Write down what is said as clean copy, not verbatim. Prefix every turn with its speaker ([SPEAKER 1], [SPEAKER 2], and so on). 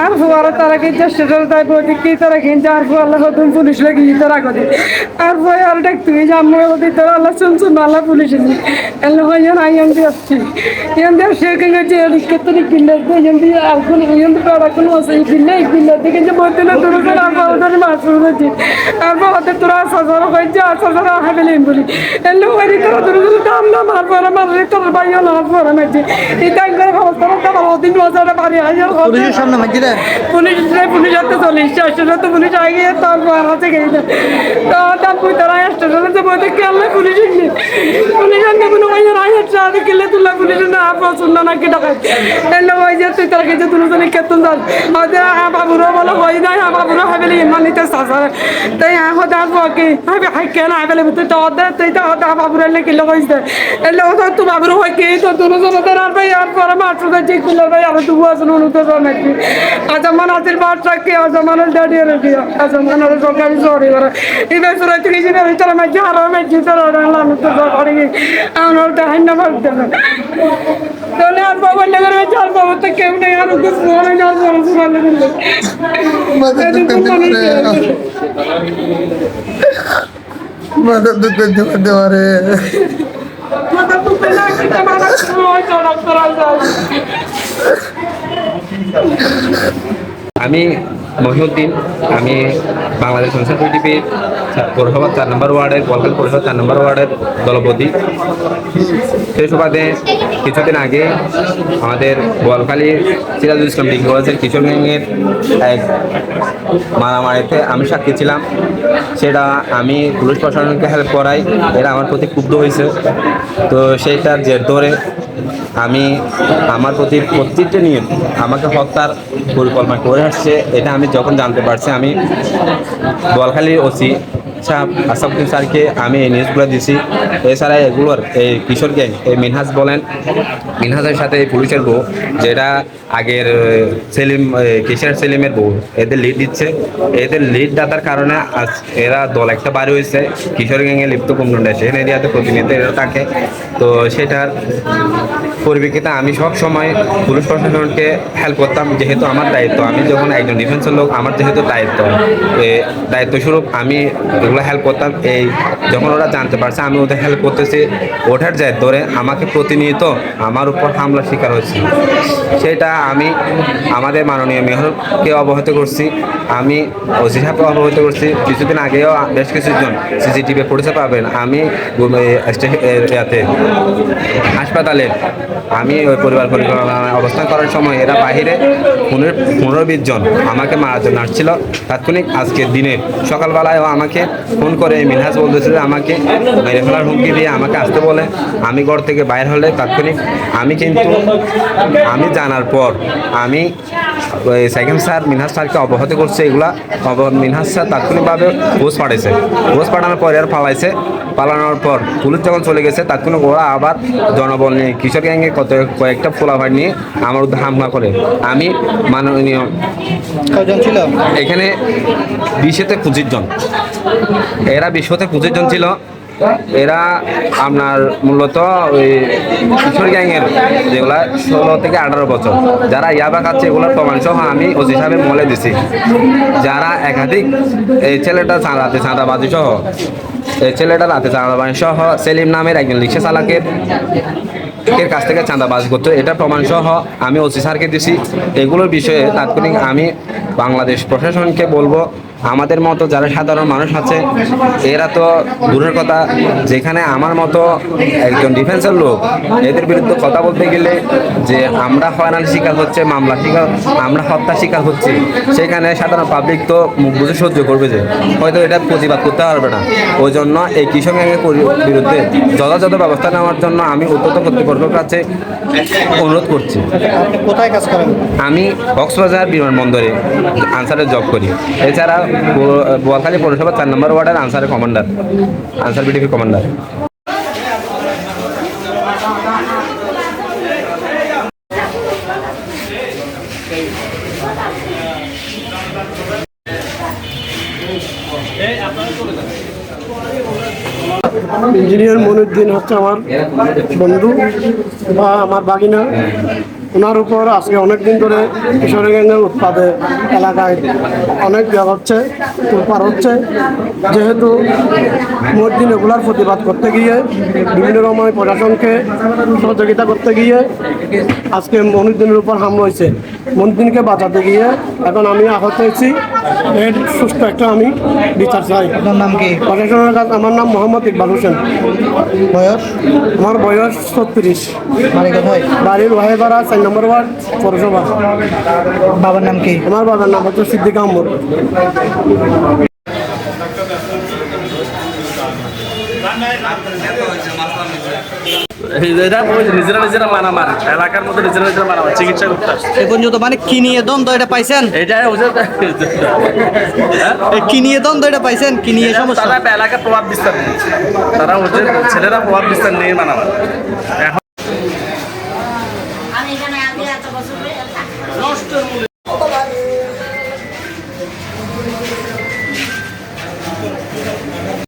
[SPEAKER 1] আর ফুয়ারা তারা কি স্টেশন তাই বলি কি তারা কিনছে আর ফুয়াল্লা নতুন পুলিশ লাগে তারা করে আর ফুয়া আর ডাক তুই জাম্মু বলি তারা আল্লাহ শুনছুন আল্লাহ পুলিশ এলো ভাইয়ান আইয়ান দিয়ে আসছি ইয়ান দিয়ে সে কেন যে লিখতে লিখিলে ইয়ান দিয়ে আর কোন ইয়ান দিয়ে আর কোন আছে বিল্লে দেখে যে বলতে না তোর কোন আর বাউদার মাছ হচ্ছে আর বাউদার তোরা সাজার হইছে সাজার হাবেলে বলি এলো ওই তোরা তোর দাম না মার পরে মারলে তোর ভাইয়া না পরে মাঝে এই টাইমে অবস্থা তো ভালো দিন বাজারে বাড়ি আইয়া
[SPEAKER 2] পুলিশের সামনে মাঝে দেয়
[SPEAKER 1] পুলিশ হাতে চলে স্টেশনে তো পুলিশ আগে তারপর হাতে গেছে তো তারপর তারা স্টেশনে তো বলতে কেলে পুলিশ আনতে কোনো ভাই আইয়া চাঁদে কেলে তুলা পুলিশ না পছন্দ না কি টাকা এলে ওই যে তুই তার কাছে তুলে তুলে কেতন যাস হয়তো বাবুরা বলো হয় না বাবুরা হাবেলে মানিতে সাজা তাই হয়তো আসবো হাবে হাই কেন হাবেলে তুই তো অর্ধেক তুই তো বাবুরা এলে কিলো কইছে এলে ও তো বাবুরা হয় কে তো দুনো জনের আর ভাই আর পরে মাত্র যে কিলো ভাই আর তবু আসুন অনুতর নাকি আজমান আসিল বাচ্চাকে আজমানের দাঁড়িয়ে রেখে আজমানের সরকারি সরি করে এই বেসরা থেকে যে তারা মাঝে আরো মাঝে তারা লালু তো করে আমার তো হান্না মারতে না তাহলে আর বাবা লাগরে চাল বাবা তো কেউ নেই আর কিছু মনে না বলে সুবহানাল্লাহ
[SPEAKER 2] মাথা দুঃখ দিতে পারে
[SPEAKER 1] মাথা তো পেলা কি তোমার সময় চড়া করা যায়
[SPEAKER 3] আমি মহিউদ্দিন, আমি বাংলাদেশ সংসদ বিজেপির পৌরসভা 4 নম্বর ওয়ার্ডের গোয়ালখালী পৌরসভা 4 নম্বর ওয়ার্ডের দলপতি। সেই সুবাদে কিছুদিন আগে আমাদের গোয়ালখালী সিরাজুল ইসলাম ডিগ্রি কলেজের কিশোর গ্যাংয়ের এক মারামারিতে আমি সাক্ষী ছিলাম। সেটা আমি পুলিশ প্রশাসনকে হেল্প করাই, এরা আমার প্রতি ক্ষুব্ধ হয়েছে। তো সেইটার জের ধরে আমি আমার প্রতি প্রত্যেকটা নিয়ে আমাকে হত্যার পরিকল্পনা করে আসছে। এটা আমি যখন জানতে পারছি, আমি গোয়ালখালীর ওসি সাহেব আসাদুদ্দিন স্যারকে আমি এই নিউজগুলো দিছি। এছাড়া এগুলোর এই কিশোর গ্যাং, এই মিনহাজ বলেন, মিনহাজের সাথে এই পুলিশের বউ, যেটা আগের সেলিম কিশোর সেলিমের বউ, এদের লিড দিচ্ছে। এদের লিড দাতার কারণে আজ এরা দল একটা বাড়ি হয়েছে কিশোর গ্যাংয়ে লিপ্ত কুমরুন্ডা, সেখানে এরিয়াতে প্রতিনিয়ত এরা থাকে। তো সেটার পরিপ্রেক্ষিতে আমি সব সময় পুলিশ প্রশাসনকে হেল্প করতাম, যেহেতু আমার দায়িত্ব। আমি যখন একজন ডিফেন্সের লোক, আমার যেহেতু দায়িত্বস্বরূপ আমি এগুলো হেল্প করতাম। এই যখন ওরা জানতে পারছে আমি ওদের হেল্প করতেছি, ওঠার যায় ধরে আমাকে প্রতিনিয়ত আমার উপর হামলার শিকার হচ্ছে। সেটা আমি আমাদের মাননীয় মেয়রকে অবহিত করছি, আমি ওসি সাহেবকে অবহিত করছি। কিছুদিন আগেও বেশ কিছুজন সিসিটিভি ফুটেজ পাবেন। আমি হাসপাতালে আমি ওই পরিবার পরিকল্পনায় অবস্থান করার সময় এরা বাহিরে 15-20 জন আমাকে মারার জন্য আসছিল। তাৎক্ষণিক আজকের দিনে সকালবেলায়ও আমাকে ফোন করে মিনহাজ বলতেছিল আমাকে মেরে ফেলার হুমকি দিয়ে আমাকে আসতে বলে। আমি ঘর থেকে বাইর হলে তাৎক্ষণিক আমি জানার পর আমি ওই সাইকেল স্যার মিনহাজ স্যারকে অবহিত করছে। এগুলা মিনহাজ স্যার তাৎক্ষণিকভাবে পোজ পাঠাইছে। পোজ পাঠানোর পর এর পালানোর পর পুলিশ যখন চলে গেছে, তাৎক্ষণিক ওরা আবার জনবল নিয়ে কিশোর গ্যাংয়ে কয়েকটা পোলাভার নিয়ে আমার উদ্ধার হামলা করে। আমি মাননীয়
[SPEAKER 2] কজন ছিল
[SPEAKER 3] এখানে 20-25 জন, এরা 20-25 জন ছিল। এরা আপনার মূলত ওই কিশোর গ্যাংয়ের যেগুলা 16 থেকে 18 বছর যারা ইয়াবা খাচ্ছে, এগুলোর প্রমাণ সহ আমি ওসি সাহেবের মলে দিছি। যারা একাধিক এই ছেলেটা চাঁদাবাজি সহ সেলিম নামের একজন রিক্সা চালকের কাছ থেকে চাঁদাবাজ করতো, এটা প্রমাণ সহ আমি ওসি স্যারকে দিছি। এগুলোর বিষয়ে তাৎক্ষণিক আমি বাংলাদেশ প্রশাসনকে বলবো, আমাদের মতো যারা সাধারণ মানুষ আছে এরা তো দূরের কথা, যেখানে আমার মতো একজন ডিফেন্সের লোক এদের বিরুদ্ধে কথা বলতে গেলে যে আমরা হয়রানির শিকার হচ্ছে, আমরা হত্যার শিকার হচ্ছি, সেখানে সাধারণ পাবলিক তো মুখ বুঝে সহ্য করবে, যে হয়তো এটা প্রতিবাদ করতে পারবে না। ওই জন্য এই কৃষক গ্যাংয়ের বিরুদ্ধে যথাযথ ব্যবস্থা নেওয়ার জন্য আমি উদ্যত কর্তৃপক্ষের কাছে অনুরোধ করছি।
[SPEAKER 2] আপনি কোথায় কাজ করেন?
[SPEAKER 3] আমি কক্সবাজার বিমানবন্দরে আনসারের জব করি। এছাড়া গোয়ালখালী পৌরসভা 4 নম্বর ওয়ার্ডের answer BDP commander.
[SPEAKER 1] Engineer Moinuddin হচ্ছে আমার বন্ধু বা আমার বাগিনা।
[SPEAKER 4] ওনার উপর আজকে অনেক দিন ধরে কিশোরী গ্যাংয়ের উৎপাদে এলাকায় অনেক দেওয়া হচ্ছে তোলপাড় হচ্ছে, যেহেতু মসজিদ এগুলার প্রতিবাদ করতে গিয়ে বিভিন্ন সময় প্রশাসনকে সহযোগিতা করতে গিয়ে আজকে মনিউদ্দিনের উপর হামলা হয়েছে। মনিউদ্দিনকে বাঁচাতে গিয়ে এখন আমি আহত হয়েছি, এর সুস্থ একটা আমি বিচার চাই।
[SPEAKER 2] আপনার নাম কি?
[SPEAKER 4] প্রশাসনের কাছে আমার নাম মোহাম্মদ ইকবাল হোসেন,
[SPEAKER 2] বয়স?
[SPEAKER 4] আমার বয়স 36,
[SPEAKER 2] বাড়ি কোথায়?
[SPEAKER 4] বাড়ির ওয়াহেপাড়া 4 নম্বর ওয়ার্ড পৌরসভা।
[SPEAKER 2] বাবার নাম কি?
[SPEAKER 4] আমার বাবার নাম হচ্ছে সিদ্দিক আহমদ।
[SPEAKER 5] নিজেরা নিজেরা মারামারি, এলাকার মধ্যে নিজেরা নিজেরা মারামারি, চিকিৎসা করতে আসছে।
[SPEAKER 2] এ পর্যন্ত মানে কি নিয়ে দ্বন্দ্ব এটা পাইছেন?
[SPEAKER 5] এটাই হচ্ছে
[SPEAKER 2] এ কি নিয়ে দ্বন্দ্ব এটা পাইছেন? কি নিয়ে সমস্যা?
[SPEAKER 5] তারা এলাকার প্রভাব বিস্তার নিচ্ছে, তারা হচ্ছে ছেলেরা প্রভাব বিস্তার নিয়ে মানামারি। এখন